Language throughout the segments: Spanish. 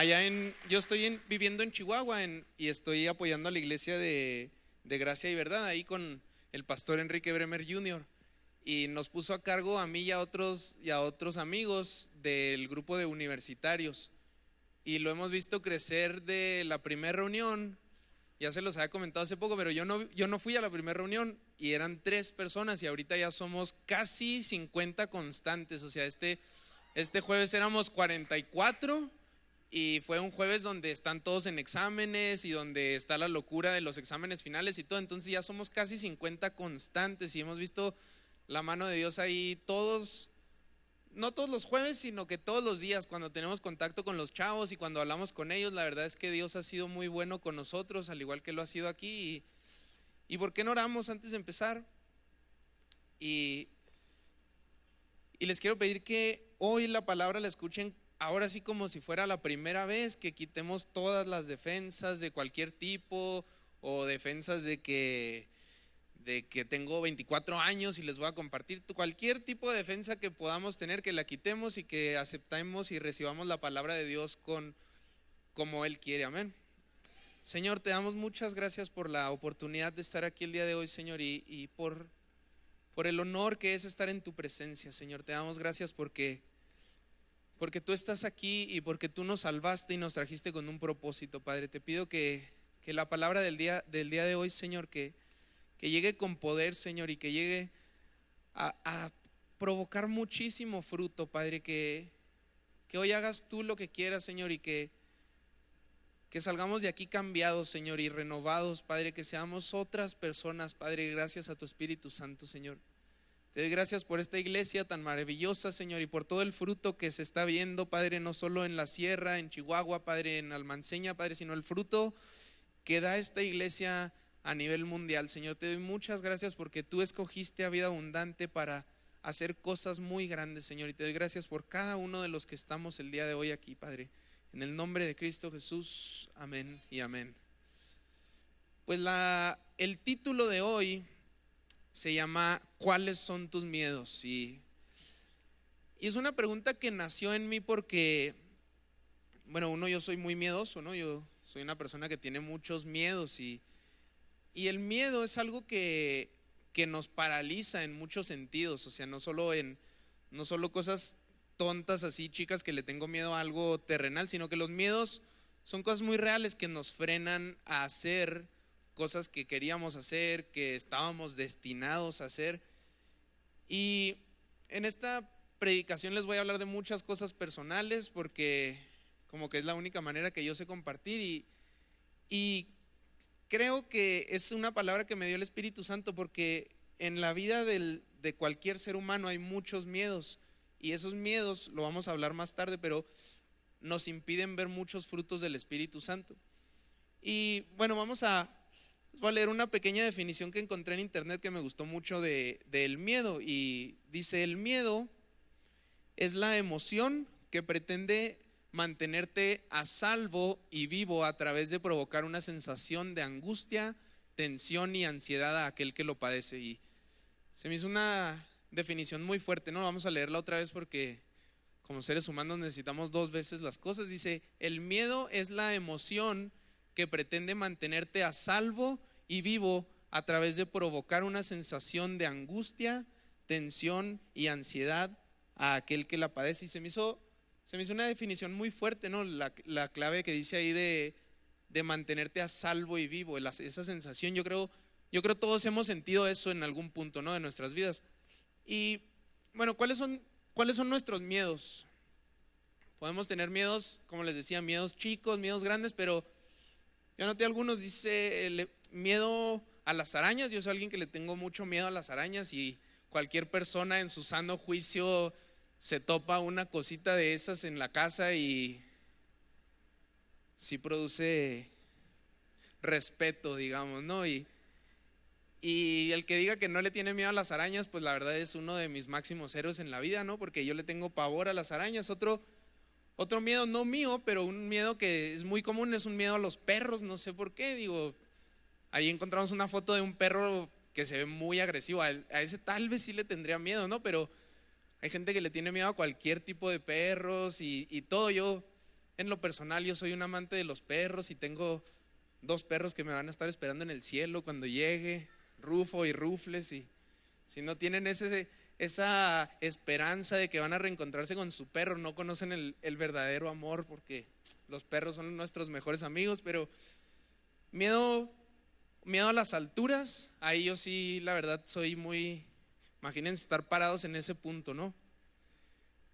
yo estoy viviendo en Chihuahua y estoy apoyando a la iglesia de Gracia y Verdad, ahí con el pastor Enrique Bremer Jr. Y nos puso a cargo a mí y a otros amigos del grupo de universitarios. Y lo hemos visto crecer de la primera reunión. Ya se los había comentado hace poco, pero yo no fui a la primera reunión y eran 3 personas y ahorita ya somos casi 50 constantes. O sea, este jueves éramos 44 y fue un jueves donde están todos en exámenes y donde está la locura de los exámenes finales y todo. Entonces ya somos casi 50 constantes y hemos visto la mano de Dios ahí todos. No todos los jueves, sino que todos los días cuando tenemos contacto con los chavos y cuando hablamos con ellos. La verdad es que Dios ha sido muy bueno con nosotros, al igual que lo ha sido aquí. ¿Y por qué no oramos antes de empezar? Y, y les quiero pedir que hoy la palabra la escuchen ahora sí como si fuera la primera vez, que quitemos todas las defensas de cualquier tipo o defensas de que tengo 24 años y les voy a compartir cualquier tipo de defensa que podamos tener, que la quitemos y que aceptemos y recibamos la palabra de Dios como Él quiere. Amén. Señor, te damos muchas gracias por la oportunidad de estar aquí el día de hoy, Señor, y por el honor que es estar en tu presencia, Señor. Te damos gracias porque tú estás aquí y porque tú nos salvaste y nos trajiste con un propósito, Padre. Te pido que la palabra del día de hoy, Señor, que llegue con poder, Señor, y que llegue a provocar muchísimo fruto, Padre. Que hoy hagas tú lo que quieras, Señor, y que salgamos de aquí cambiados, Señor, y renovados, Padre. Que seamos otras personas, Padre, gracias a tu Espíritu Santo, Señor. Te doy gracias por esta iglesia tan maravillosa, Señor, y por todo el fruto que se está viendo, Padre, no solo en la sierra, en Chihuahua, Padre, en Almanceña, Padre, sino el fruto que da esta iglesia a nivel mundial. Señor, te doy muchas gracias porque tú escogiste a Vida Abundante para hacer cosas muy grandes, Señor, y te doy gracias por cada uno de los que estamos el día de hoy aquí, Padre, en el nombre de Cristo Jesús, amén y amén. Pues el título de hoy se llama ¿cuáles son tus miedos? Y es una pregunta que nació en mí porque, bueno, yo soy muy miedoso, ¿no? Yo soy una persona que tiene muchos miedos y el miedo es algo que nos paraliza en muchos sentidos. O sea, no solo cosas tontas así, chicas, que le tengo miedo a algo terrenal, sino que los miedos son cosas muy reales que nos frenan a hacer cosas que queríamos hacer, que estábamos destinados a hacer. Y en esta predicación les voy a hablar de muchas cosas personales porque como que es la única manera que yo sé compartir y creo que es una palabra que me dio el Espíritu Santo porque en la vida de cualquier ser humano hay muchos miedos y esos miedos, lo vamos a hablar más tarde, pero nos impiden ver muchos frutos del Espíritu Santo. Y bueno, les voy a leer una pequeña definición que encontré en internet que me gustó mucho del miedo y dice: el miedo es la emoción que pretende mantenerte a salvo y vivo a través de provocar una sensación de angustia, tensión y ansiedad a aquel que lo padece. Y se me hizo una definición muy fuerte, ¿no? Vamos a leerla otra vez porque como seres humanos necesitamos 2 veces las cosas. Dice: el miedo es la emoción que pretende mantenerte a salvo y vivo a través de provocar una sensación de angustia, tensión y ansiedad a aquel que la padece. Y se me hizo una definición muy fuerte, ¿no? La clave que dice ahí de mantenerte a salvo y vivo, esa sensación. Yo creo todos hemos sentido eso en algún punto, ¿no?, de nuestras vidas. Y bueno, ¿cuáles son nuestros miedos? Podemos tener miedos, como les decía, miedos chicos, miedos grandes, pero yo anoté algunos. Dice el miedo a las arañas. Yo soy alguien que le tengo mucho miedo a las arañas y cualquier persona en su sano juicio se topa una cosita de esas en la casa y sí produce respeto, digamos, ¿no? Y el que diga que no le tiene miedo a las arañas, pues la verdad es uno de mis máximos héroes en la vida, ¿no? Porque yo le tengo pavor a las arañas. Otro miedo no mío, pero un miedo que es muy común, es un miedo a los perros. No sé por qué, digo, ahí encontramos una foto de un perro que se ve muy agresivo. A ese tal vez sí le tendría miedo, ¿no? Pero hay gente que le tiene miedo a cualquier tipo de perros y todo. Yo en lo personal, yo soy un amante de los perros y tengo 2 perros que me van a estar esperando en el cielo cuando llegue, Rufo y Rufles, y si no tienen esa esperanza de que van a reencontrarse con su perro, no conocen el verdadero amor, porque los perros son nuestros mejores amigos. Pero miedo a las alturas, ahí yo sí, la verdad, soy muy, imagínense estar parados en ese punto, ¿no?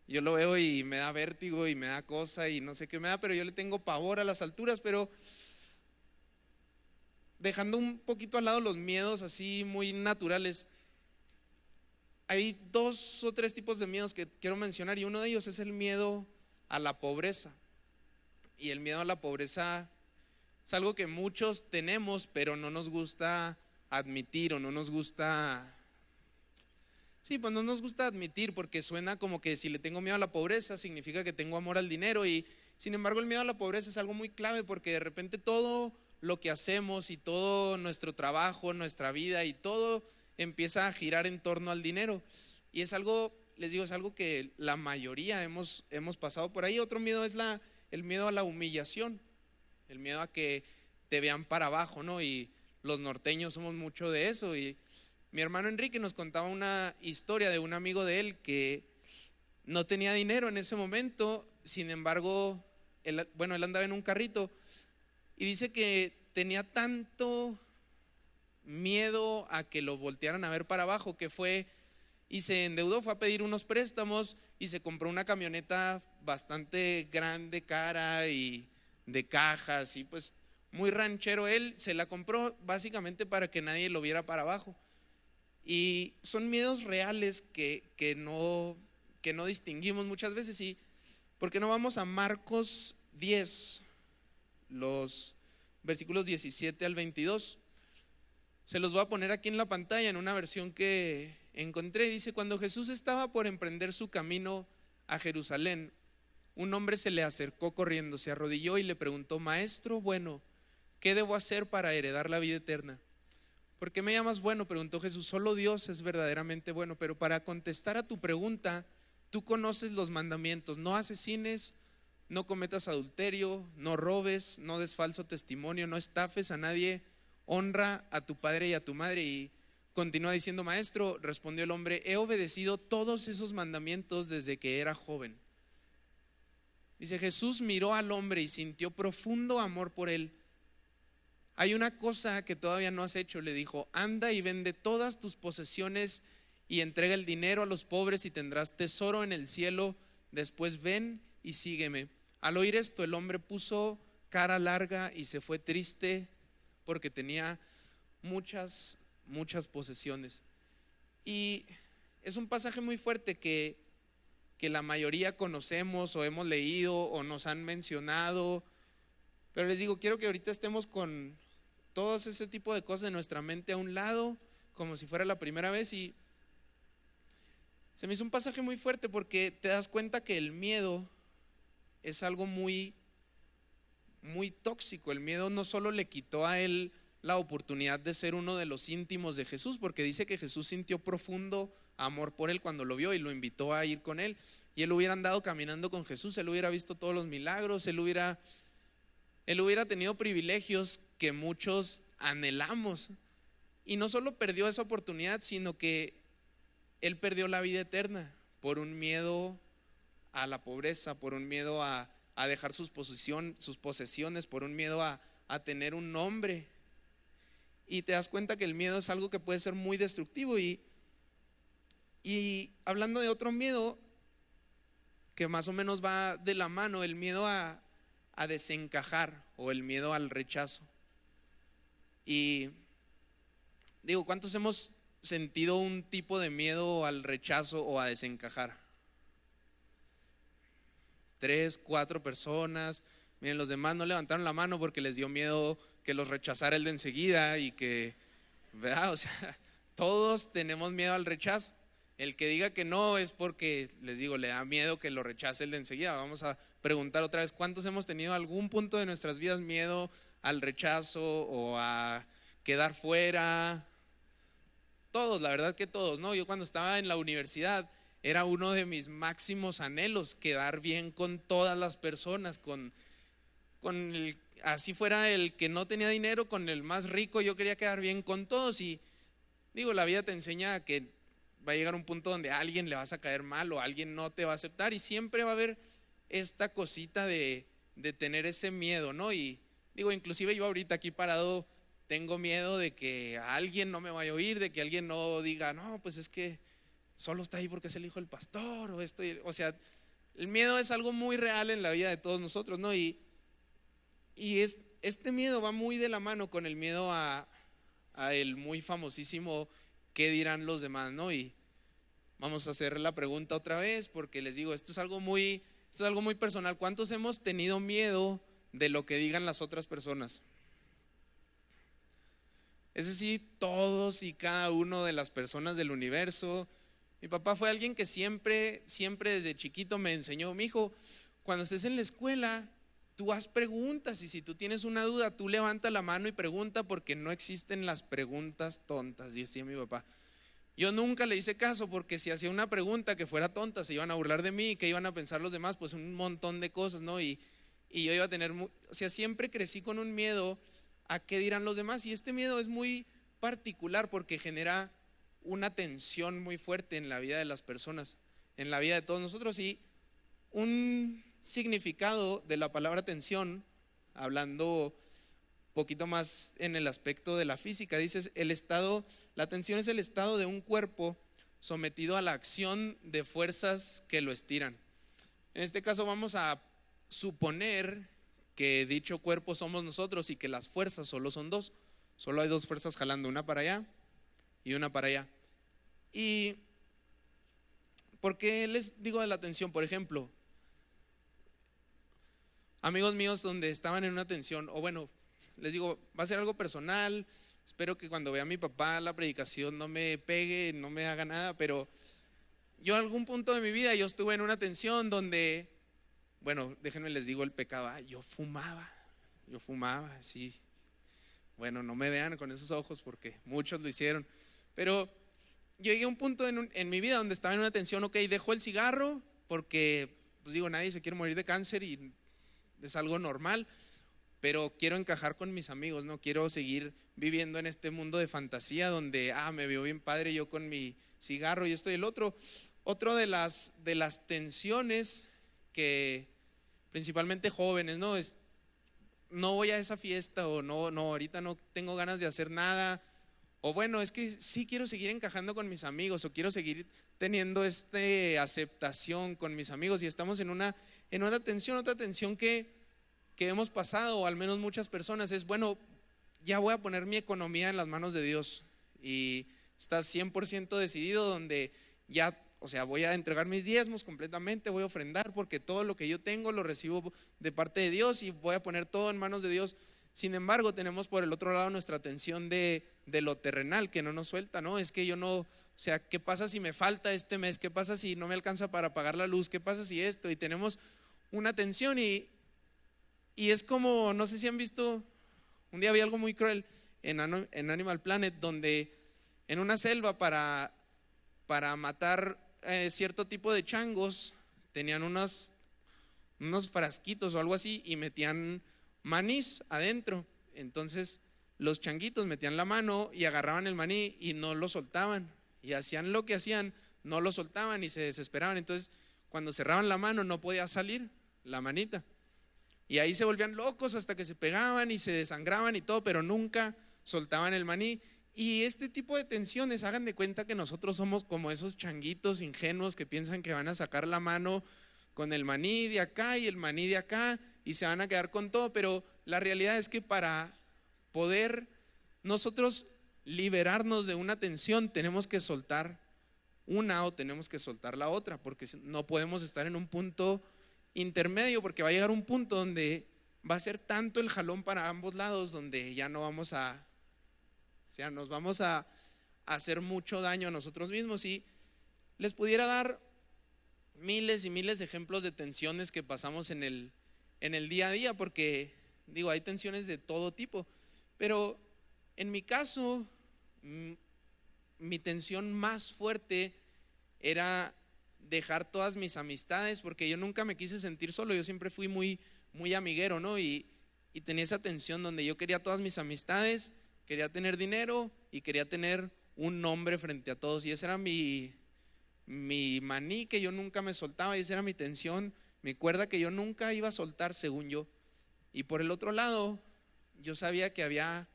Yo lo veo y me da vértigo y me da cosa y no sé qué me da, pero yo le tengo pavor a las alturas. Pero dejando un poquito al lado los miedos así muy naturales, hay 2 o 3 tipos de miedos que quiero mencionar, y uno de ellos es el miedo a la pobreza. Y el miedo a la pobreza es algo que muchos tenemos, pero no nos gusta admitir, o no nos gusta, sí, pues no nos gusta admitir, porque suena como que si le tengo miedo a la pobreza significa que tengo amor al dinero. Y sin embargo, el miedo a la pobreza es algo muy clave, porque de repente todo lo que hacemos y todo nuestro trabajo, nuestra vida y todo empieza a girar en torno al dinero. Y es algo, les digo, es algo que la mayoría hemos pasado por ahí. Otro miedo es el miedo a la humillación, el miedo a que te vean para abajo, ¿no? Y los norteños somos mucho de eso. Y mi hermano Enrique nos contaba una historia de un amigo de él que no tenía dinero en ese momento. Sin embargo, él andaba en un carrito, y dice que tenía tanto miedo a que lo voltearan a ver para abajo, que fue y se endeudó, fue a pedir unos préstamos y se compró una camioneta bastante grande, cara y de cajas, y pues muy ranchero. Él se la compró básicamente para que nadie lo viera para abajo. Y son miedos reales que no distinguimos muchas veces. ¿Y por qué no vamos a Marcos 10, los versículos 17 al 22? Se los voy a poner aquí en la pantalla en una versión que encontré. Dice: cuando Jesús estaba por emprender su camino a Jerusalén, un hombre se le acercó corriendo, se arrodilló y le preguntó: Maestro bueno, ¿qué debo hacer para heredar la vida eterna? ¿Por qué me llamas bueno?, preguntó Jesús. Solo Dios es verdaderamente bueno. Pero para contestar a tu pregunta, tú conoces los mandamientos: no asesines, no cometas adulterio, no robes, no des falso testimonio, no estafes a nadie, honra a tu padre y a tu madre. Y continúa diciendo: Maestro, respondió el hombre, he obedecido todos esos mandamientos desde que era joven. Dice: Jesús miró al hombre y sintió profundo amor por él. Hay una cosa que todavía no has hecho, le dijo: anda y vende todas tus posesiones y entrega el dinero a los pobres y tendrás tesoro en el cielo. Después ven y sígueme. Al oír esto, el hombre puso cara larga y se fue triste, porque tenía muchas posesiones. Y es un pasaje muy fuerte que la mayoría conocemos o hemos leído o nos han mencionado. Pero les digo, quiero que ahorita estemos con todos ese tipo de cosas de nuestra mente a un lado, como si fuera la primera vez. Y se me hizo un pasaje muy fuerte, porque te das cuenta que el miedo es algo muy tóxico. El miedo no solo le quitó a él la oportunidad de ser uno de los íntimos de Jesús, porque dice que Jesús sintió profundo amor por él cuando lo vio y lo invitó a ir con él. Y él hubiera andado caminando con Jesús, él hubiera visto todos los milagros, él hubiera tenido privilegios que muchos anhelamos. Y no solo perdió esa oportunidad, sino que él perdió la vida eterna por un miedo a la pobreza, por un miedo a dejar sus posesiones, por un miedo a tener un nombre. Y te das cuenta que el miedo es algo que puede ser muy destructivo. Y hablando de otro miedo que más o menos va de la mano, el miedo a desencajar, o el miedo al rechazo. Y digo, ¿cuántos hemos sentido un tipo de miedo al rechazo o a desencajar? 3, 4 personas. Miren, los demás no levantaron la mano porque les dio miedo que los rechazara el de enseguida, y que, ¿verdad? O sea, todos tenemos miedo al rechazo. El que diga que no es porque, les digo, le da miedo que lo rechace el de enseguida. Vamos a preguntar otra vez: ¿cuántos hemos tenido algún punto de nuestras vidas miedo al rechazo o a quedar fuera? Todos, la verdad que todos, ¿no? Yo cuando estaba en la universidad era uno de mis máximos anhelos, quedar bien con todas las personas, así fuera el que no tenía dinero, con el más rico, yo quería quedar bien con todos. Y digo, la vida te enseña que va a llegar un punto donde a alguien le vas a caer mal o alguien no te va a aceptar, y siempre va a haber esta cosita de tener ese miedo, ¿no? Y digo, inclusive yo ahorita aquí parado tengo miedo de que a alguien no me vaya a oír, de que alguien no diga, no, pues es que solo está ahí porque es el hijo del pastor o esto. O sea, el miedo es algo muy real en la vida de todos nosotros, ¿no? Y este miedo va muy de la mano con el miedo a el muy famosísimo ¿qué dirán los demás?, ¿no? Y vamos a hacer la pregunta otra vez, porque les digo, esto es algo muy personal. ¿Cuántos hemos tenido miedo de lo que digan las otras personas? Es decir, todos y cada uno de las personas del universo. Mi papá fue alguien que siempre desde chiquito me enseñó: mijo, cuando estés en la escuela, tú haz preguntas, y si tú tienes una duda, tú levanta la mano y pregunta, porque no existen las preguntas tontas, decía mi papá. Yo nunca le hice caso, porque si hacía una pregunta que fuera tonta, se iban a burlar de mí, que iban a pensar los demás, pues un montón de cosas, ¿no? Y yo iba a tener, o sea, siempre crecí con un miedo a qué dirán los demás, y este miedo es muy particular porque genera una tensión muy fuerte en la vida de las personas, en la vida de todos nosotros. Y un significado de la palabra tensión, hablando poquito más en el aspecto de la física, dices la tensión es el estado de un cuerpo sometido a la acción de fuerzas que lo estiran. En este caso vamos a suponer que dicho cuerpo somos nosotros y que las fuerzas solo son dos. Solo hay dos fuerzas jalando, una para allá y una para allá. ¿Y por qué les digo de la tensión? Por ejemplo, amigos míos donde estaban en una tensión, o bueno, les digo, va a ser algo personal. Espero que cuando vea a mi papá la predicación no me pegue, no me haga nada, pero yo en algún punto de mi vida yo estuve en una tensión donde, bueno, déjenme les digo el pecado. Yo fumaba, sí. Bueno, no me vean con esos ojos porque muchos lo hicieron, pero yo llegué a un punto en mi vida donde estaba en una tensión. Ok, dejo el cigarro porque, pues digo, nadie se quiere morir de cáncer y es algo normal, pero quiero encajar con mis amigos, no quiero seguir viviendo en este mundo de fantasía donde me veo bien padre yo con mi cigarro y esto y el otro. Otro de las tensiones que principalmente jóvenes, ¿no? No voy a esa fiesta, o no, ahorita no tengo ganas de hacer nada, o bueno, es que sí quiero seguir encajando con mis amigos, o quiero seguir teniendo aceptación con mis amigos, y estamos en una tensión. Otra tensión que hemos pasado, o al menos muchas personas, es: bueno, ya voy a poner mi economía en las manos de Dios, y estás 100% decidido donde ya, o sea, voy a entregar mis diezmos completamente, voy a ofrendar porque todo lo que yo tengo lo recibo de parte de Dios y voy a poner todo en manos de Dios. Sin embargo, tenemos por el otro lado nuestra tensión de lo terrenal que no nos suelta, ¿no? Es que yo no, o sea, ¿qué pasa si me falta este mes? ¿Qué pasa si no me alcanza para pagar la luz? ¿Qué pasa si esto? Y tenemos una tensión, y es como, no sé si han visto, un día vi algo muy cruel en Animal Planet, donde en una selva para matar cierto tipo de changos tenían unos frasquitos o algo así, y metían manís adentro. Entonces los changuitos metían la mano y agarraban el maní y no lo soltaban, y hacían lo que hacían, no lo soltaban y se desesperaban. Entonces cuando cerraban la mano no podía salir la manita, y ahí se volvían locos hasta que se pegaban y se desangraban y todo, pero nunca soltaban el maní. Y este tipo de tensiones, hagan de cuenta que nosotros somos como esos changuitos ingenuos que piensan que van a sacar la mano con el maní de acá y el maní de acá y se van a quedar con todo, pero la realidad es que para poder nosotros liberarnos de una tensión tenemos que soltar una o tenemos que soltar la otra, porque no podemos estar en un punto intermedio, porque va a llegar un punto donde va a ser tanto el jalón para ambos lados donde ya no vamos a, o sea, nos vamos a hacer mucho daño a nosotros mismos. Y les pudiera dar miles y miles de ejemplos de tensiones que pasamos en el día a día, porque digo, hay tensiones de todo tipo, pero en mi caso, mi tensión más fuerte era dejar todas mis amistades, porque yo nunca me quise sentir solo, yo siempre fui muy, muy amiguero, ¿no? Y tenía esa tensión donde yo quería todas mis amistades, quería tener dinero y quería tener un nombre frente a todos. Y ese era mi maní, que yo nunca me soltaba, y esa era mi tensión, mi cuerda que yo nunca iba a soltar, según yo. Y por el otro lado, yo sabía que había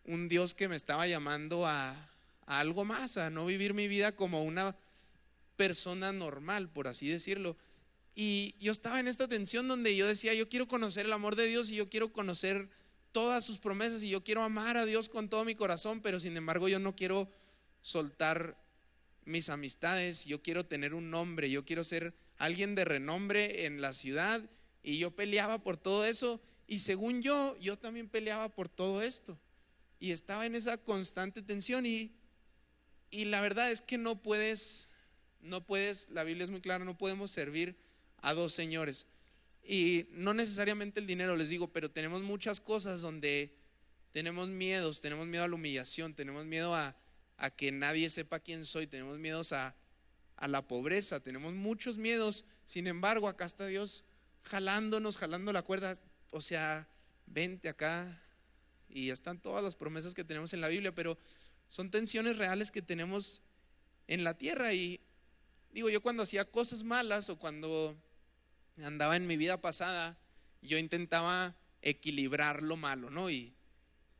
un Dios que me estaba llamando a algo más, a no vivir mi vida como una persona normal, por así decirlo. Y yo estaba en esta tensión donde yo decía, yo quiero conocer el amor de Dios y yo quiero conocer todas sus promesas y yo quiero amar a Dios con todo mi corazón, pero sin embargo yo no quiero soltar mis amistades, yo quiero tener un nombre, yo quiero ser alguien de renombre en la ciudad. Y yo peleaba por todo eso, y según yo también peleaba por todo esto, y estaba en esa constante tensión. Y la verdad es que no puedes, la Biblia es muy clara, no podemos servir a dos señores. Y no necesariamente el dinero, les digo, pero tenemos muchas cosas donde tenemos miedos, tenemos miedo a la humillación, tenemos miedo a que nadie sepa quién soy, tenemos miedos a la pobreza, tenemos muchos miedos. Sin embargo, acá está Dios jalando la cuerda, o sea, vente acá. Y están todas las promesas que tenemos en la Biblia, pero son tensiones reales que tenemos en la tierra. Y digo, yo cuando hacía cosas malas o cuando andaba en mi vida pasada, yo intentaba equilibrar lo malo, ¿no? Y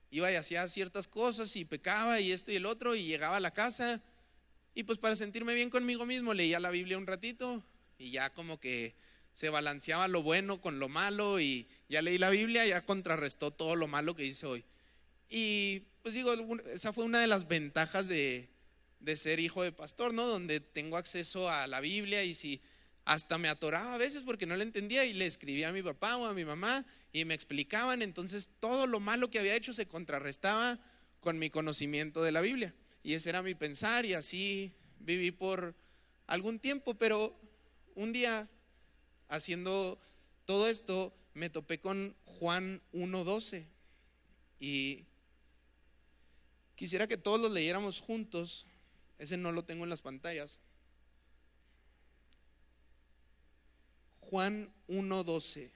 iba y hacía ciertas cosas y pecaba y esto y el otro, y llegaba a la casa y pues para sentirme bien conmigo mismo leía la Biblia un ratito y ya como que se balanceaba lo bueno con lo malo, y ya leí la Biblia, ya contrarrestó todo lo malo que hice hoy. Y pues digo, esa fue una de las ventajas de ser hijo de pastor, ¿no? Donde tengo acceso a la Biblia, y si hasta me atoraba a veces porque no la entendía y le escribía a mi papá o a mi mamá y me explicaban, entonces todo lo malo que había hecho se contrarrestaba con mi conocimiento de la Biblia. Y ese era mi pensar, y así viví por algún tiempo. Pero un día, haciendo todo esto, me topé con Juan 1:12 y quisiera que todos lo leyéramos juntos. Ese no lo tengo en las pantallas. Juan 1:12.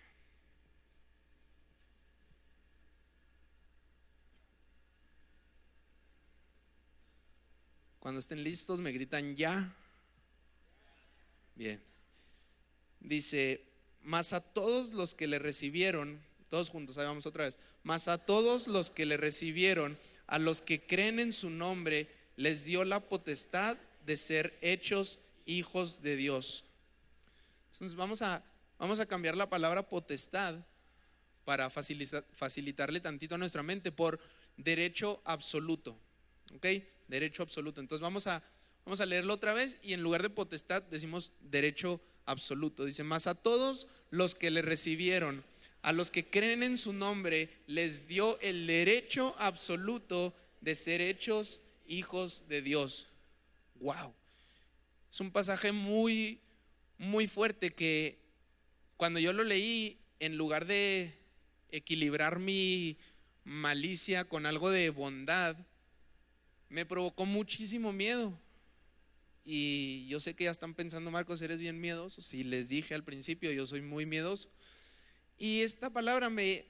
Cuando estén listos me gritan ya. Bien. Dice: mas a todos los que le recibieron, todos juntos, ahí vamos otra vez. Mas a todos los que le recibieron, a los que creen en su nombre, les dio la potestad de ser hechos hijos de Dios. Entonces vamos a cambiar la palabra potestad para facilitarle tantito a nuestra mente por derecho absoluto. ¿Ok? Derecho absoluto. Entonces vamos a leerlo otra vez, y en lugar de potestad decimos derecho absoluto. Dice: mas a todos los que le recibieron, a los que creen en su nombre, les dio el derecho absoluto de ser hechos hijos de Dios. Wow. Es un pasaje muy, muy fuerte que cuando yo lo leí, en lugar de equilibrar mi malicia con algo de bondad, me provocó muchísimo miedo. Y yo sé que ya están pensando: Marcos, eres bien miedoso. Sí, les dije al principio, yo soy muy miedoso. Y esta palabra me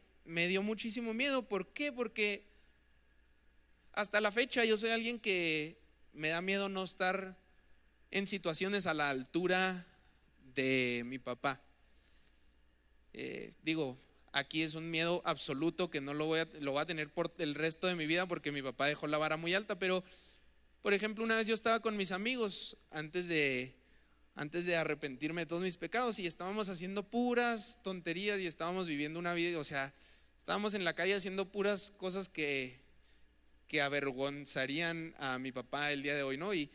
dio muchísimo miedo. ¿Por qué? Porque hasta la fecha yo soy alguien que me da miedo no estar en situaciones a la altura de mi papá. Digo, aquí es un miedo absoluto que no lo voy a tener por el resto de mi vida, porque mi papá dejó la vara muy alta. Pero por ejemplo, una vez yo estaba con mis amigos antes de arrepentirme de todos mis pecados, y estábamos haciendo puras tonterías y estábamos viviendo una vida, o sea, estábamos en la calle haciendo puras cosas que avergonzarían a mi papá el día de hoy, ¿no? Y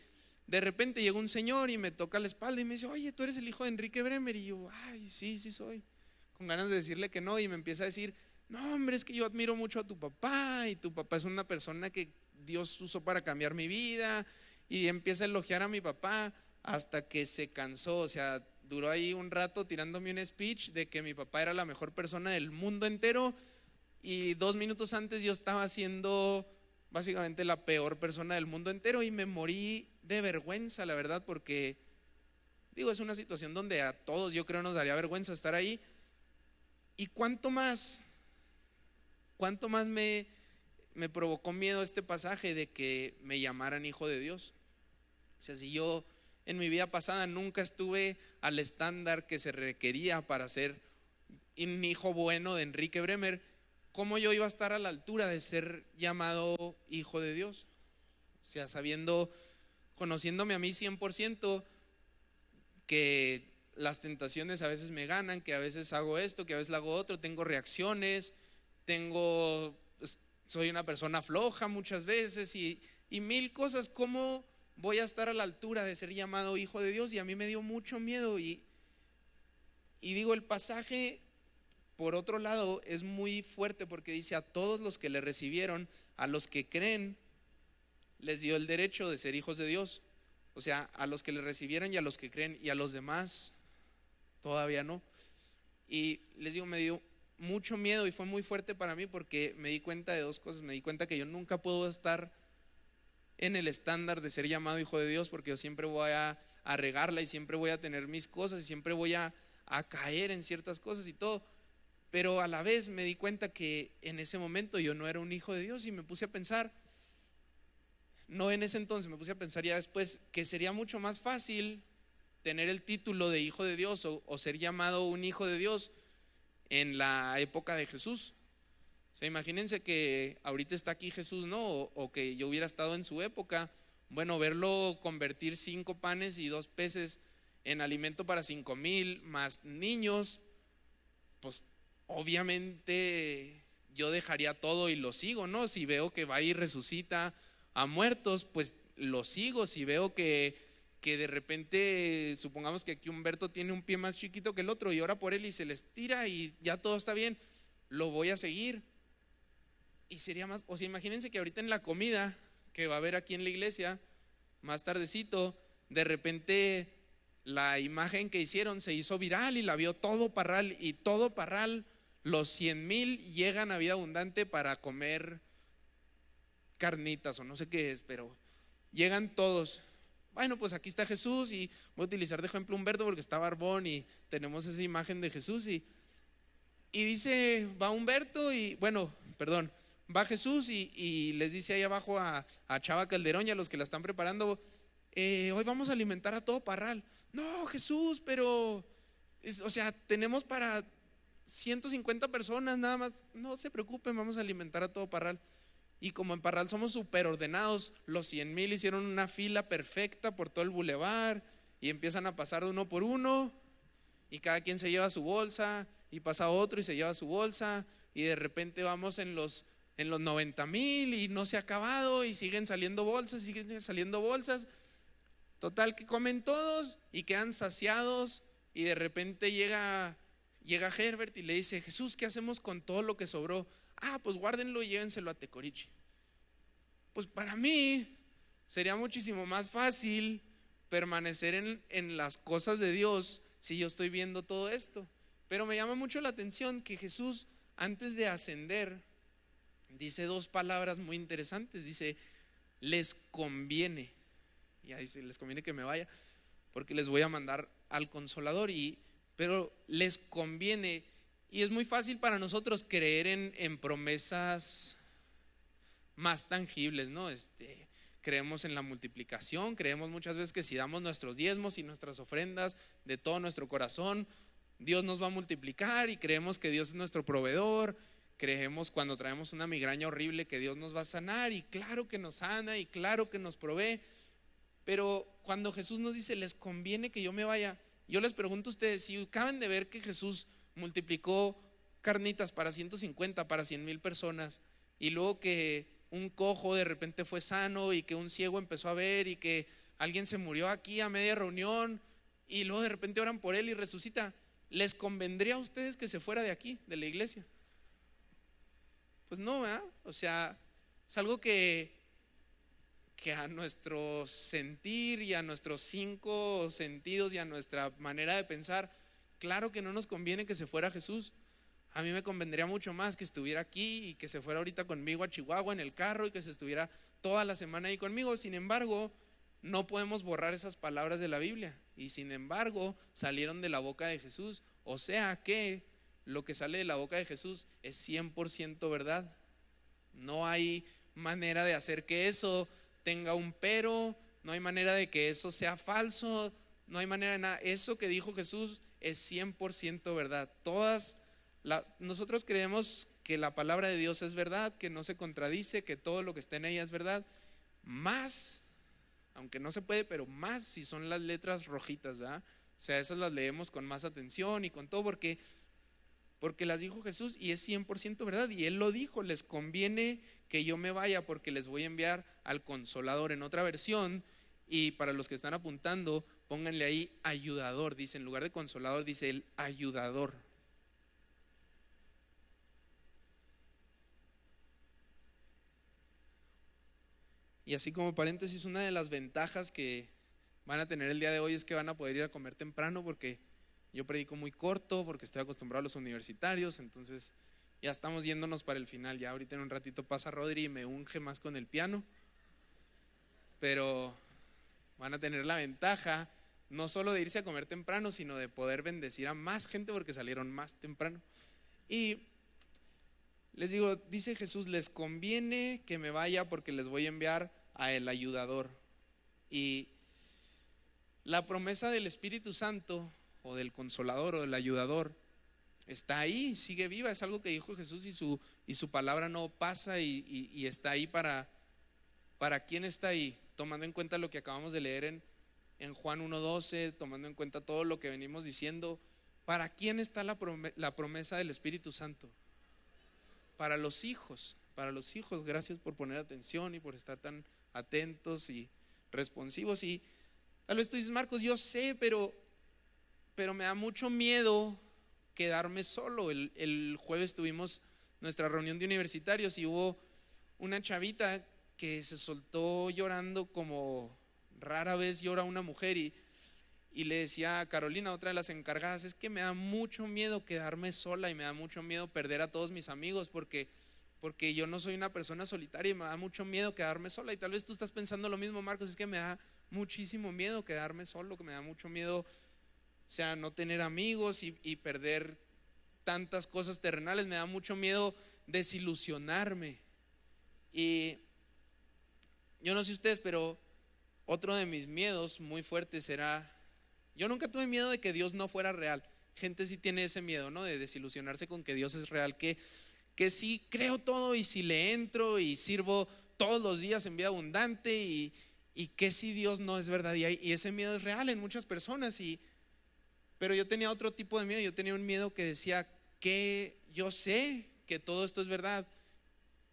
de repente llegó un señor y me toca la espalda y me dice: oye, ¿tú eres el hijo de Enrique Bremer? Y yo: ay, sí soy. Con ganas de decirle que no, y me empieza a decir: no, hombre, es que yo admiro mucho a tu papá, y tu papá es una persona que Dios usó para cambiar mi vida. Y empieza a elogiar a mi papá hasta que se cansó. O sea, duró ahí un rato tirándome un speech de que mi papá era la mejor persona del mundo entero, y 2 minutos antes yo estaba siendo básicamente la peor persona del mundo entero, y me morí de vergüenza, la verdad, porque Digo, es una situación donde a todos yo creo nos daría vergüenza estar ahí. Y cuánto más me provocó miedo este pasaje de que me llamaran hijo de Dios. O sea, si yo en mi vida pasada nunca estuve al estándar que se requería para ser un hijo bueno de Enrique Bremer, ¿cómo yo iba a estar a la altura de ser llamado hijo de Dios? O sea, conociéndome a mí 100%, que las tentaciones a veces me ganan, que a veces hago esto, que a veces hago otro, tengo reacciones, soy una persona floja muchas veces y mil cosas. ¿Cómo voy a estar a la altura de ser llamado hijo de Dios? Y a mí me dio mucho miedo y digo, el pasaje por otro lado es muy fuerte porque dice: a todos los que le recibieron, a los que creen, les dio el derecho de ser hijos de Dios. O sea, a los que le recibieron y a los que creen, y a los demás todavía no. Y les digo, me dio mucho miedo y fue muy fuerte para mí porque me di cuenta de dos cosas. Me di cuenta que yo nunca puedo estar en el estándar de ser llamado hijo de Dios, porque yo siempre voy a regarla y siempre voy a tener mis cosas y siempre voy a caer en ciertas cosas y todo. Pero a la vez me di cuenta que en ese momento yo no era un hijo de Dios y me puse a pensar, no en ese entonces, me puse a pensar ya después, que sería mucho más fácil tener el título de hijo de Dios o ser llamado un hijo de Dios en la época de Jesús. O sea, imagínense que ahorita está aquí Jesús, ¿no? O que yo hubiera estado en su época. Bueno, verlo convertir 5 panes y 2 peces en alimento para 5,000 más niños, pues obviamente yo dejaría todo y lo sigo, ¿no? Si veo que va y resucita a muertos, pues lo sigo. Si veo que de repente, supongamos que aquí Humberto tiene un pie más chiquito que el otro y ora por él y se le estira y ya todo está bien, lo voy a seguir. Y sería más, o sea, imagínense que ahorita en la comida que va a haber aquí en la iglesia, más tardecito, de repente la imagen que hicieron se hizo viral y la vio todo Parral, y todo Parral, los 100,000 llegan a Vida Abundante para comer carnitas o no sé qué es, pero llegan todos. Bueno, pues aquí está Jesús y voy a utilizar de ejemplo Humberto porque está barbón y tenemos esa imagen de Jesús y dice, va Humberto y bueno, perdón, va Jesús y les dice ahí abajo a Chava Calderón y a los que la están preparando, hoy vamos a alimentar a todo Parral. No, Jesús, pero o sea, tenemos para 150 personas nada más. No se preocupen, vamos a alimentar a todo Parral. Y como en Parral somos súper ordenados, los 100,000 hicieron una fila perfecta por todo el bulevar y empiezan a pasar de uno por uno y cada quien se lleva su bolsa y pasa otro y se lleva su bolsa y de repente vamos en los 90,000 y no se ha acabado y siguen saliendo bolsas. Total que comen todos y quedan saciados y de repente llega Herbert y le dice: Jesús, ¿qué hacemos con todo lo que sobró? Ah, pues guárdenlo y llévenselo a Tecorichi. Pues para mí sería muchísimo más fácil permanecer en las cosas de Dios si yo estoy viendo todo esto. Pero me llama mucho la atención que Jesús, antes de ascender, dice 2 palabras muy interesantes. Dice: les conviene. Ya dice, les conviene que me vaya porque les voy a mandar al Consolador. Pero les conviene. Y es muy fácil para nosotros creer en promesas más tangibles, ¿no? Creemos en la multiplicación, creemos muchas veces que si damos nuestros diezmos y nuestras ofrendas de todo nuestro corazón, Dios nos va a multiplicar, y creemos que Dios es nuestro proveedor. Creemos cuando traemos una migraña horrible que Dios nos va a sanar, y claro que nos sana y claro que nos provee. Pero cuando Jesús nos dice: les conviene que yo me vaya, yo les pregunto a ustedes, si acaban de ver que Jesús multiplicó carnitas para 150, para 100,000 personas, y luego que un cojo de repente fue sano y que un ciego empezó a ver y que alguien se murió aquí a media reunión y luego de repente oran por él y resucita, ¿les convendría a ustedes que se fuera de aquí, de la iglesia? Pues no, ¿verdad? O sea, es algo que a nuestro sentir y a nuestros 5 sentidos y a nuestra manera de pensar, claro que no nos conviene que se fuera Jesús. A mí me convendría mucho más que estuviera aquí y que se fuera ahorita conmigo a Chihuahua en el carro y que se estuviera toda la semana ahí conmigo. Sin embargo, no podemos borrar esas palabras de la Biblia. y sin embargo salieron de la boca de Jesús. O sea que lo que sale de la boca de Jesús es 100% verdad. No hay manera de hacer que eso tenga un pero, no hay manera de que eso sea falso, no hay manera de nada. Eso que dijo Jesús es 100% verdad. Nosotros creemos que la palabra de Dios es verdad, que no se contradice, que todo lo que está en ella es verdad. Más, aunque no se puede, pero más si son las letras rojitas, ¿verdad? O sea, esas las leemos con más atención y con todo porque las dijo Jesús y es 100% verdad. Y Él lo dijo, les conviene que yo me vaya porque les voy a enviar al Consolador. En otra versión, y para los que están apuntando, pónganle ahí ayudador, dice, en lugar de Consolador dice el ayudador. Y así como paréntesis, una de las ventajas que van a tener el día de hoy es que van a poder ir a comer temprano, porque yo predico muy corto, porque estoy acostumbrado a los universitarios. Entonces ya estamos yéndonos para el final. Ya ahorita en un ratito pasa Rodri y me unge más con el piano, pero van a tener la ventaja no solo de irse a comer temprano, sino de poder bendecir a más gente porque salieron más temprano. Y les digo, dice Jesús, les conviene que me vaya porque les voy a enviar a el ayudador. Y la promesa del Espíritu Santo o del Consolador o del ayudador está ahí, sigue viva, es algo que dijo Jesús y su palabra no pasa y está ahí ¿para quién está ahí? Tomando en cuenta lo que acabamos de leer en Juan 1:12, tomando en cuenta todo lo que venimos diciendo, ¿para quién está la promesa del Espíritu Santo? Para los hijos, gracias por poner atención y por estar tan atentos y responsivos. Y tal vez tú dices, Marcos, yo sé, pero me da mucho miedo quedarme solo. El jueves tuvimos nuestra reunión de universitarios y hubo una chavita que se soltó llorando como rara vez llora una mujer y le decía a Carolina, otra de las encargadas, es que me da mucho miedo quedarme sola y me da mucho miedo perder a todos mis amigos porque yo no soy una persona solitaria y me da mucho miedo quedarme sola. Y tal vez tú estás pensando lo mismo, Marcos, es que me da muchísimo miedo quedarme solo, que me da mucho miedo, o sea, no tener amigos y perder tantas cosas terrenales, me da mucho miedo desilusionarme. Y yo no sé ustedes, pero otro de mis miedos muy fuertes era, yo nunca tuve miedo de que Dios no fuera real. Gente sí tiene ese miedo, ¿no? De desilusionarse con que Dios es real, que sí creo todo y si le entro y sirvo todos los días en vida abundante y que si Dios no es verdad. Y ese miedo es real en muchas personas. Pero yo tenía otro tipo de miedo. Yo tenía un miedo que decía que yo sé que todo esto es verdad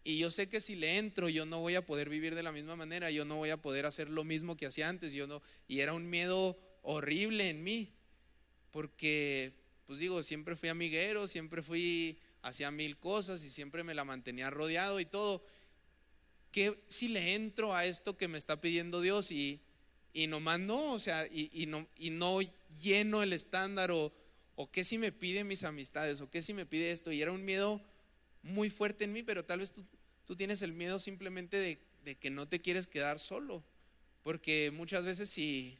y yo sé que si le entro yo no voy a poder vivir de la misma manera, yo no voy a poder hacer lo mismo que hacía antes. Y era un miedo horrible en mí, porque pues digo, siempre fui amiguero, siempre hacía mil cosas y siempre me la mantenía rodeado y todo. ¿Qué si le entro a esto que me está pidiendo Dios y nomás no? O sea, y no lleno el estándar, o qué si me pide mis amistades, o qué si me pide esto. Y era un miedo muy fuerte en mí, pero tal vez tú tienes el miedo simplemente de que no te quieres quedar solo, porque muchas veces si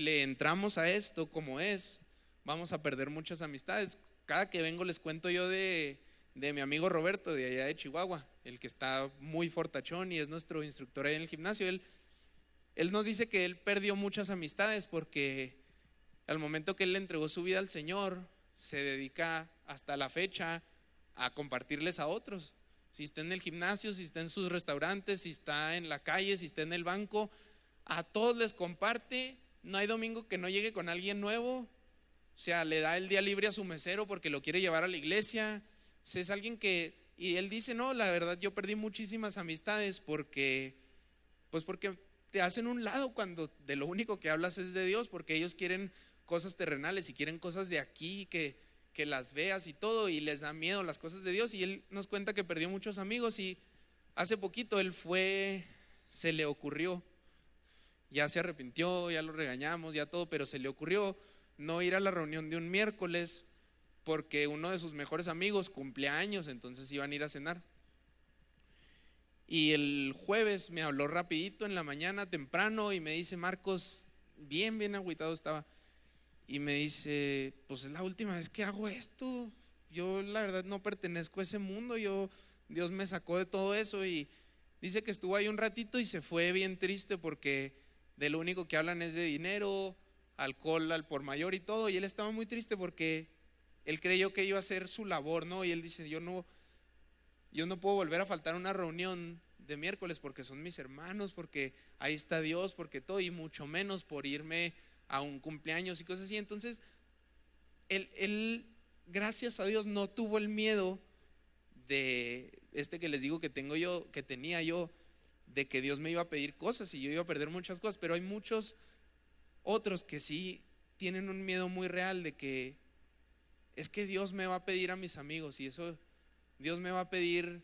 le entramos a esto como es, vamos a perder muchas amistades. Cada que vengo les cuento yo de mi amigo Roberto de allá de Chihuahua, el que está muy fortachón y es nuestro instructor ahí en el gimnasio. Él nos dice que él perdió muchas amistades porque al momento que él le entregó su vida al Señor, se dedica hasta la fecha a compartirles a otros. Si está en el gimnasio, si está en sus restaurantes, si está en la calle, si está en el banco, a todos les comparte. No hay domingo que no llegue con alguien nuevo. O sea, le da el día libre a su mesero porque lo quiere llevar a la iglesia. O sea, es alguien y él dice, no, la verdad yo perdí muchísimas amistades porque te hacen un lado cuando de lo único que hablas es de Dios, porque ellos quieren cosas terrenales y quieren cosas de aquí que las veas y todo, y les da miedo las cosas de Dios. Y él nos cuenta que perdió muchos amigos y hace poquito se le ocurrió, ya se arrepintió, ya lo regañamos, ya todo, pero se le ocurrió no ir a la reunión de un miércoles porque uno de sus mejores amigos cumplía años, entonces iban a ir a cenar. Y el jueves me habló rapidito en la mañana temprano y me dice, Marcos, bien agüitado estaba. Y me dice, pues es la última vez que hago esto. Yo la verdad no pertenezco a ese mundo. Dios me sacó de todo eso. Y dice que estuvo ahí un ratito y se fue bien triste porque de lo único que hablan es de dinero, alcohol al por mayor y todo. Y él estaba muy triste porque él creyó que iba a hacer su labor, ¿no? Y él dice, yo no puedo volver a faltar a una reunión de miércoles porque son mis hermanos, porque ahí está Dios, porque todo, y mucho menos por irme a un cumpleaños y cosas así. Entonces él, gracias a Dios, no tuvo el miedo de que les digo que tenía yo, de que Dios me iba a pedir cosas y yo iba a perder muchas cosas. Pero hay muchos otros que sí tienen un miedo muy real de que es que Dios me va a pedir a mis amigos, y eso, Dios me va a pedir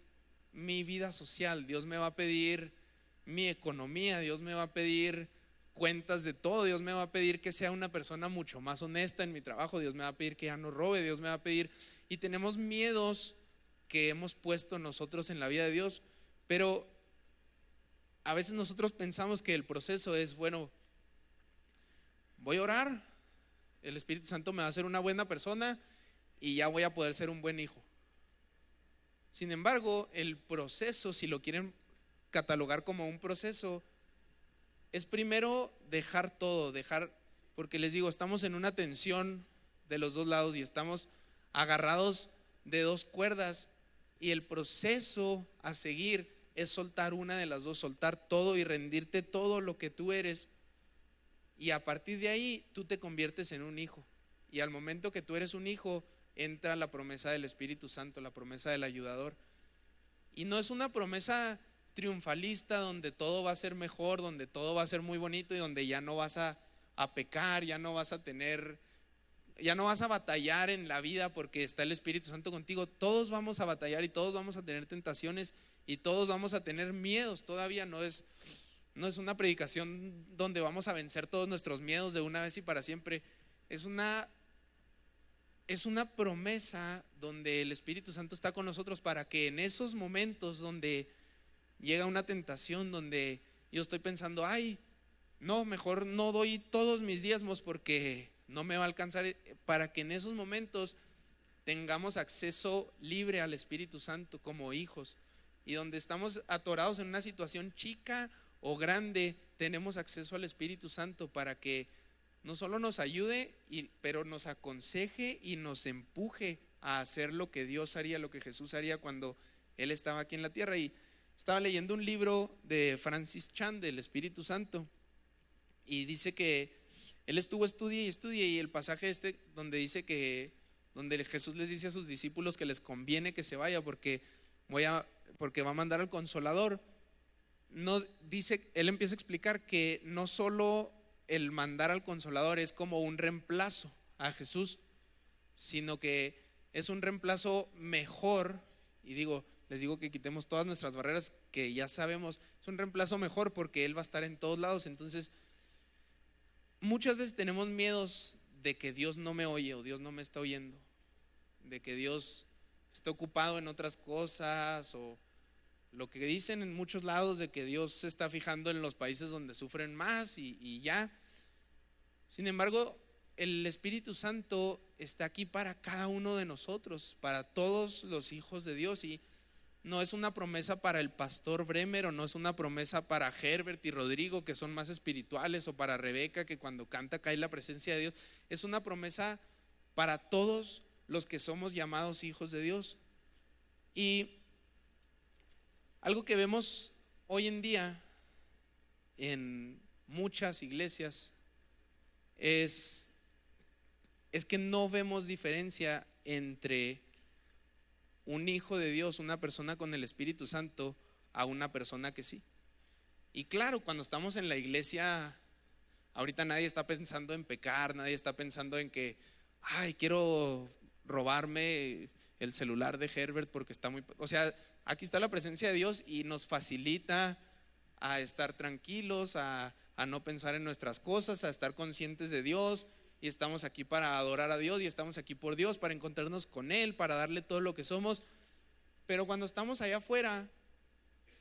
mi vida social, Dios me va a pedir mi economía, Dios me va a pedir cuentas de todo, Dios me va a pedir que sea una persona mucho más honesta en mi trabajo, Dios me va a pedir que ya no robe, Dios me va a pedir. Y tenemos miedos que hemos puesto nosotros en la vida de Dios. Pero a veces nosotros pensamos que el proceso es, bueno, voy a orar, el Espíritu Santo me va a hacer una buena persona y ya voy a poder ser un buen hijo. Sin embargo, el proceso, si lo quieren catalogar como un proceso, es primero dejar todo, porque les digo, estamos en una tensión de los dos lados y estamos agarrados de dos cuerdas, y el proceso a seguir es soltar una de las dos, soltar todo y rendirte todo lo que tú eres, y a partir de ahí tú te conviertes en un hijo. Y al momento que tú eres un hijo, entra la promesa del Espíritu Santo, la promesa del ayudador. Y no es una promesa triunfalista donde todo va a ser mejor, donde todo va a ser muy bonito y donde ya no vas a pecar, ya no vas a batallar en la vida porque está el Espíritu Santo contigo. Todos vamos a batallar y todos vamos a tener tentaciones y todos vamos a tener miedos. Todavía no es una predicación donde vamos a vencer todos nuestros miedos de una vez y para siempre. Es una promesa donde el Espíritu Santo está con nosotros para que en esos momentos donde llega una tentación, donde yo estoy pensando, ay, no, mejor no doy todos mis diezmos porque no me va a alcanzar, para que en esos momentos tengamos acceso libre al Espíritu Santo como hijos. Y donde estamos atorados en una situación chica o grande, tenemos acceso al Espíritu Santo para que no solo nos ayude, pero nos aconseje y nos empuje a hacer lo que Dios haría, lo que Jesús haría cuando Él estaba aquí en la tierra. Y estaba leyendo un libro de Francis Chan del Espíritu Santo, y dice que él estuvo estudie y el pasaje donde dice donde Jesús les dice a sus discípulos que les conviene que se vaya porque va a mandar al Consolador. No dice, él empieza a explicar que no solo el mandar al Consolador es como un reemplazo a Jesús, sino que es un reemplazo mejor. Y les digo que quitemos todas nuestras barreras que ya sabemos, es un reemplazo mejor porque Él va a estar en todos lados. Entonces, muchas veces tenemos miedos de que Dios no me oye o Dios no me está oyendo, de que Dios está ocupado en otras cosas, o lo que dicen en muchos lados de que Dios se está fijando en los países donde sufren más y ya. Sin embargo, el Espíritu Santo está aquí para cada uno de nosotros, para todos los hijos de Dios. Y no es una promesa para el pastor Bremer, o no es una promesa para Herbert y Rodrigo, que son más espirituales, o para Rebeca, que cuando canta cae la presencia de Dios. Es una promesa para todos los que somos llamados hijos de Dios. Y algo que vemos hoy en día en muchas iglesias es que no vemos diferencia entre un hijo de Dios, una persona con el Espíritu Santo, a una persona que sí. Y claro, cuando estamos en la iglesia, ahorita nadie está pensando en pecar, nadie está pensando en que, ay, quiero robarme el celular de Herbert porque está muy... O sea, aquí está la presencia de Dios y nos facilita a estar tranquilos, a no pensar en nuestras cosas, a estar conscientes de Dios. Y estamos aquí para adorar a Dios, y estamos aquí por Dios, para encontrarnos con Él, para darle todo lo que somos. Pero cuando estamos allá afuera,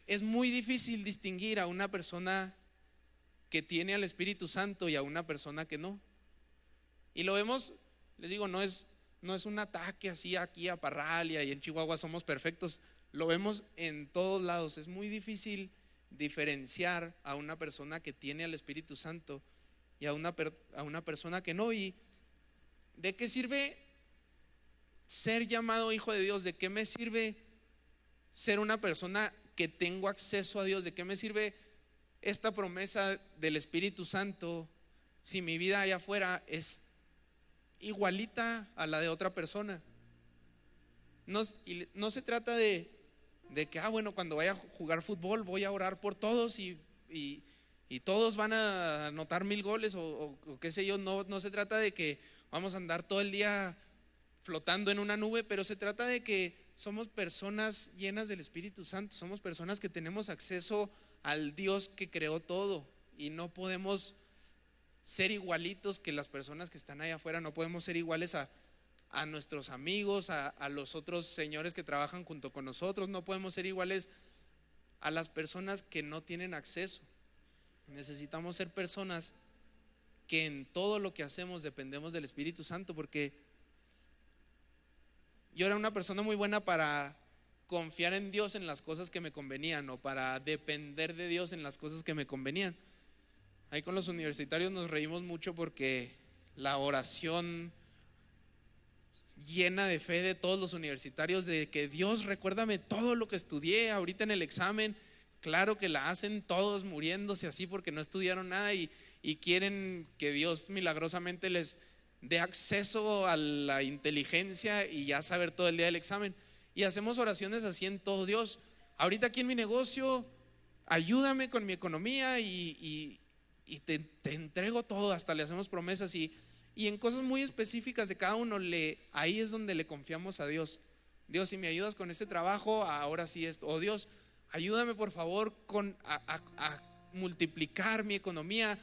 es muy difícil distinguir a una persona que tiene al Espíritu Santo y a una persona que no. Y lo vemos, les digo, no es un ataque así aquí a Parral y ahí en Chihuahua somos perfectos. Lo vemos en todos lados. Es muy difícil diferenciar a una persona que tiene al Espíritu Santo y a una persona que no. ¿Y de qué sirve ser llamado hijo de Dios? ¿De qué me sirve ser una persona que tengo acceso a Dios? ¿De qué me sirve esta promesa del Espíritu Santo si mi vida allá afuera es igualita a la de otra persona? No se trata de que, bueno, cuando vaya a jugar fútbol voy a orar por todos y todos van a anotar 1000 goles o qué sé yo. No se trata de que vamos a andar todo el día flotando en una nube, pero se trata de que somos personas llenas del Espíritu Santo, somos personas que tenemos acceso al Dios que creó todo y no podemos ser igualitos que las personas que están allá afuera. No podemos ser iguales a nuestros amigos, a los otros señores que trabajan junto con nosotros. No podemos ser iguales a las personas que no tienen acceso. Necesitamos ser personas que en todo lo que hacemos dependemos del Espíritu Santo, porque yo era una persona muy buena para confiar en Dios en las cosas que me convenían, o para depender de Dios en las cosas que me convenían. Ahí con los universitarios nos reímos mucho porque la oración llena de fe de todos los universitarios, de que Dios, recuérdame todo lo que estudié ahorita en el examen. Claro que la hacen todos muriéndose así porque no estudiaron nada y quieren que Dios milagrosamente les dé acceso a la inteligencia y ya saber todo el día del examen. Y hacemos oraciones así en todo. Dios, ahorita aquí en mi negocio, ayúdame con mi economía y te entrego todo. Hasta le hacemos promesas y en cosas muy específicas de cada uno, ahí es donde le confiamos a Dios. Dios, si me ayudas con este trabajo, ahora sí esto. O Dios, ayúdame por favor a multiplicar mi economía.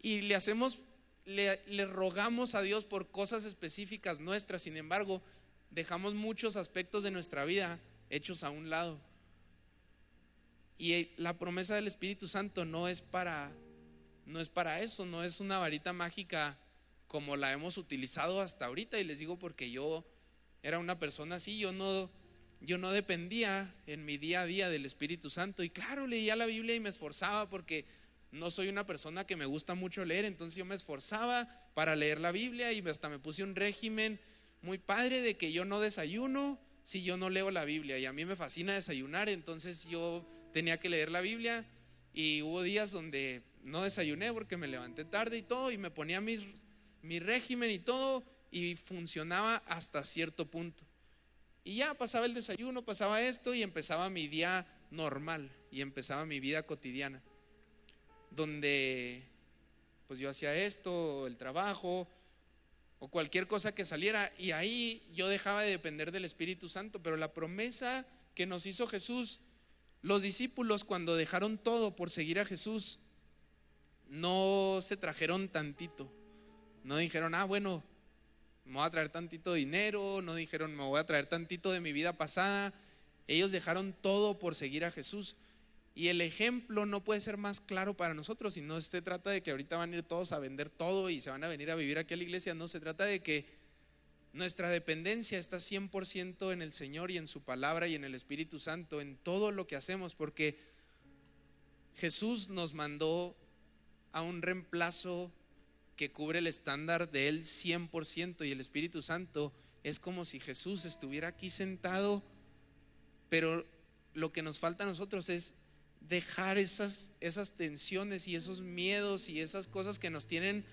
Y le rogamos a Dios por cosas específicas nuestras. Sin embargo, dejamos muchos aspectos de nuestra vida hechos a un lado. Y la promesa del Espíritu Santo no es para eso, no es una varita mágica como la hemos utilizado hasta ahorita. Y les digo porque yo era una persona así. Yo no dependía en mi día a día del Espíritu Santo. Y claro, leía la Biblia y me esforzaba, porque no soy una persona que me gusta mucho leer. Entonces yo me esforzaba para leer la Biblia y hasta me puse un régimen muy padre de que yo no desayuno si yo no leo la Biblia. Y a mí me fascina desayunar, entonces yo tenía que leer la Biblia. Y hubo días donde no desayuné porque me levanté tarde y todo, y me ponía mi régimen y todo, y funcionaba hasta cierto punto. Y ya pasaba el desayuno, pasaba esto y empezaba mi día normal y empezaba mi vida cotidiana, donde pues yo hacía esto, el trabajo o cualquier cosa que saliera, y ahí yo dejaba de depender del Espíritu Santo. Pero la promesa que nos hizo Jesús, los discípulos cuando dejaron todo por seguir a Jesús, no se trajeron tantito, no dijeron, bueno, me voy a traer tantito dinero, no dijeron, me voy a traer tantito de mi vida pasada. Ellos dejaron todo por seguir a Jesús. Y el ejemplo no puede ser más claro para nosotros. Y no se trata de que ahorita van a ir todos a vender todo y se van a venir a vivir aquí a la iglesia. No, se trata de que nuestra dependencia está 100% en el Señor y en su palabra y en el Espíritu Santo, en todo lo que hacemos, porque Jesús nos mandó a un reemplazo que cubre el estándar de Él 100%. Y el Espíritu Santo es como si Jesús estuviera aquí sentado, pero lo que nos falta a nosotros es dejar esas tensiones y esos miedos y esas cosas que nos tienen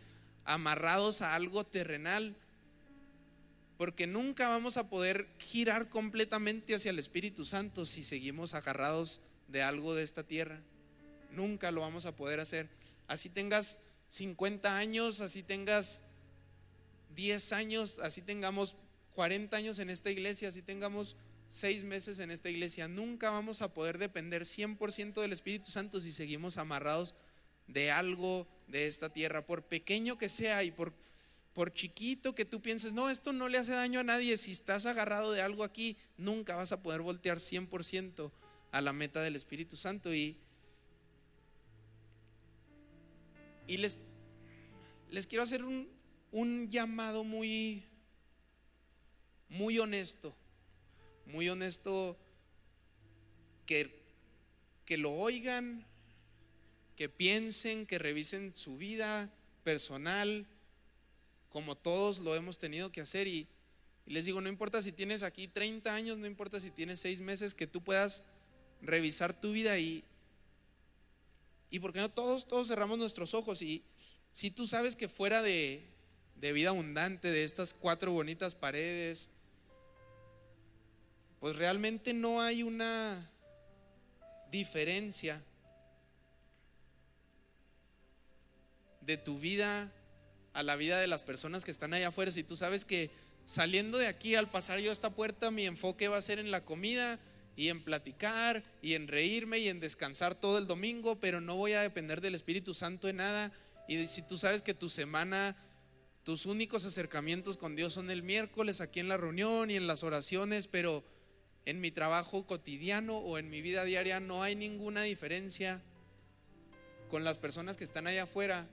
amarrados a algo terrenal, porque nunca vamos a poder girar completamente hacia el Espíritu Santo si seguimos agarrados de algo de esta tierra. Nunca lo vamos a poder hacer. Así tengas 50 años, así tengas 10 años, así tengamos 40 años en esta iglesia, así tengamos 6 meses en esta iglesia, nunca vamos a poder depender 100% del Espíritu Santo si seguimos amarrados de algo de esta tierra, por pequeño que sea y por chiquito que tú pienses, no, esto no le hace daño a nadie. Si estás agarrado de algo aquí, nunca vas a poder voltear 100% a la meta del Espíritu Santo. Y Y les quiero hacer un llamado muy honesto, que lo oigan, que piensen, que revisen su vida personal, como todos lo hemos tenido que hacer. Y les digo, no importa si tienes aquí 30 años, no importa si tienes 6 meses, que tú puedas revisar tu vida y porque no todos cerramos nuestros ojos. Y si tú sabes que fuera de vida abundante, de estas 4 bonitas paredes, pues realmente no hay una diferencia de tu vida a la vida de las personas que están allá afuera. Si tú sabes que saliendo de aquí, al pasar yo esta puerta, mi enfoque va a ser en la comida y en platicar y en reírme y en descansar todo el domingo, pero no voy a depender del Espíritu Santo en nada. Y si tú sabes que tu semana, tus únicos acercamientos con Dios son el miércoles aquí en la reunión y en las oraciones, pero en mi trabajo cotidiano o en mi vida diaria no hay ninguna diferencia con las personas que están allá afuera.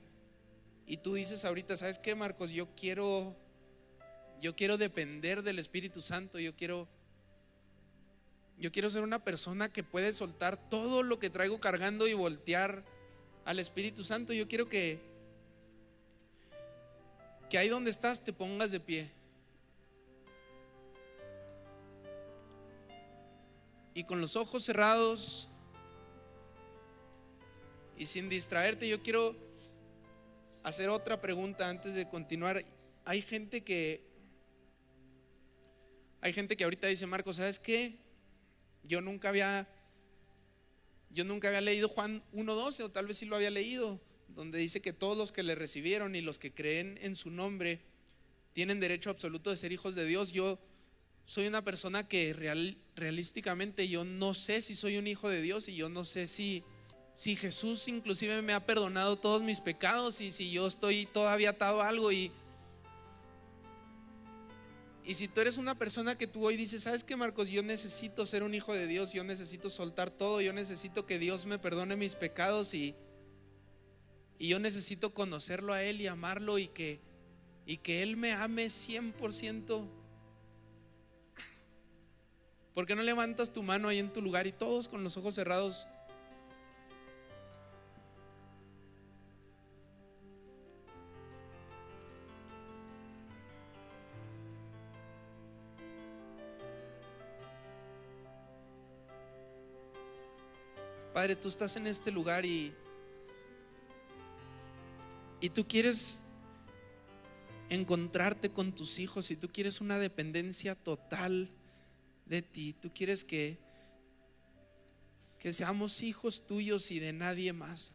Y tú dices ahorita, ¿sabes qué, Marcos? Yo quiero depender del Espíritu Santo. Yo quiero ser una persona que puede soltar todo lo que traigo cargando y voltear al Espíritu Santo. Yo quiero que ahí donde estás te pongas de pie. Y con los ojos cerrados y sin distraerte, yo quiero hacer otra pregunta antes de continuar. Hay gente que ahorita dice, Marcos, ¿sabes qué? Yo nunca había leído Juan 1:12, o tal vez sí lo había leído, donde dice que todos los que le recibieron y los que creen en su nombre tienen derecho absoluto de ser hijos de Dios. Yo soy una persona que realísticamente yo no sé si soy un hijo de Dios, y yo no sé si Jesús inclusive me ha perdonado todos mis pecados, y si yo estoy todavía atado a algo. Y si tú eres una persona que tú hoy dices, ¿sabes qué, Marcos? Yo necesito ser un hijo de Dios, yo necesito soltar todo, yo necesito que Dios me perdone mis pecados, y yo necesito conocerlo a Él y amarlo, y que Él me ame 100%. ¿Por qué no levantas tu mano ahí en tu lugar y todos con los ojos cerrados? Padre, tú estás en este lugar y tú quieres encontrarte con tus hijos, y tú quieres una dependencia total de ti. Tú quieres que seamos hijos tuyos y de nadie más.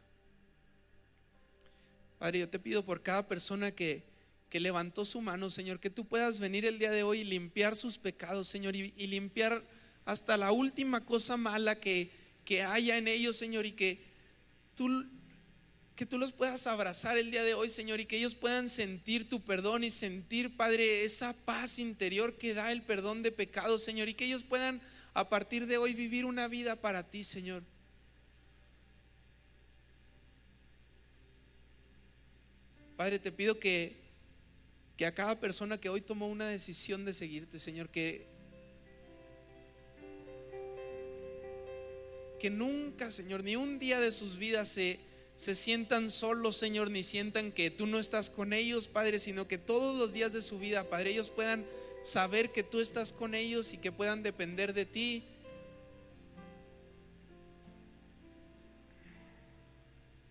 Padre, yo te pido por cada persona que levantó su mano, Señor, que tú puedas venir el día de hoy y limpiar sus pecados, Señor, y limpiar hasta la última cosa mala que haya en ellos, Señor, y que tú los puedas abrazar el día de hoy, Señor, y que ellos puedan sentir tu perdón y sentir, Padre, esa paz interior que da el perdón de pecados, Señor, y que ellos puedan a partir de hoy vivir una vida para ti, Señor. Padre, te pido que a cada persona que hoy tomó una decisión de seguirte, Señor, que nunca, Señor, ni un día de sus vidas se sientan solos, Señor, ni sientan que tú no estás con ellos, Padre, sino que todos los días de su vida, Padre, ellos puedan saber que tú estás con ellos y que puedan depender de ti.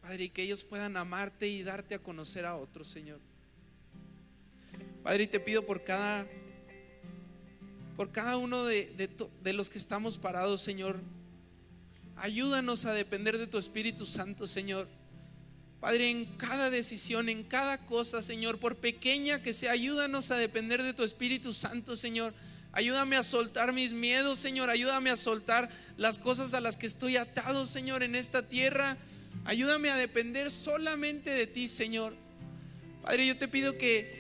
Padre, y que ellos puedan amarte y darte a conocer a otros, Señor. Padre, y te pido por cada uno de los que estamos parados, Señor, ayúdanos a depender de tu Espíritu Santo, Señor. Padre, en cada decisión, en cada cosa, Señor, por pequeña que sea, ayúdanos a depender de tu Espíritu Santo, Señor. Ayúdame a soltar mis miedos, Señor. Ayúdame a soltar las cosas a las que estoy atado, Señor, en esta tierra. Ayúdame a depender solamente de ti, Señor. Padre, yo te pido que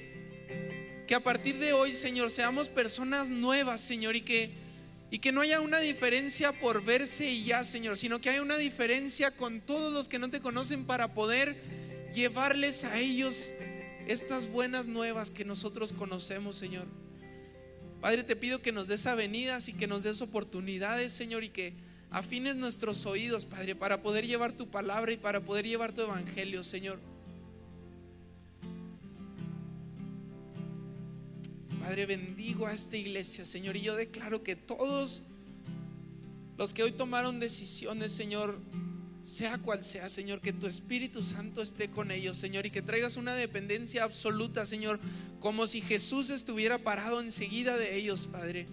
a partir de hoy, Señor, seamos personas nuevas, Señor, y que no haya una diferencia por verse y ya, Señor, sino que haya una diferencia con todos los que no te conocen, para poder llevarles a ellos estas buenas nuevas que nosotros conocemos, Señor. Padre, te pido que nos des avenidas y que nos des oportunidades, Señor, y que afines nuestros oídos, Padre, para poder llevar tu palabra y para poder llevar tu evangelio, Señor. Padre, bendigo a esta iglesia, Señor, y yo declaro que todos los que hoy tomaron decisiones, Señor, sea cual sea, Señor, que tu Espíritu Santo esté con ellos, Señor, y que traigas una dependencia absoluta, Señor, como si Jesús estuviera parado enseguida de ellos, Padre.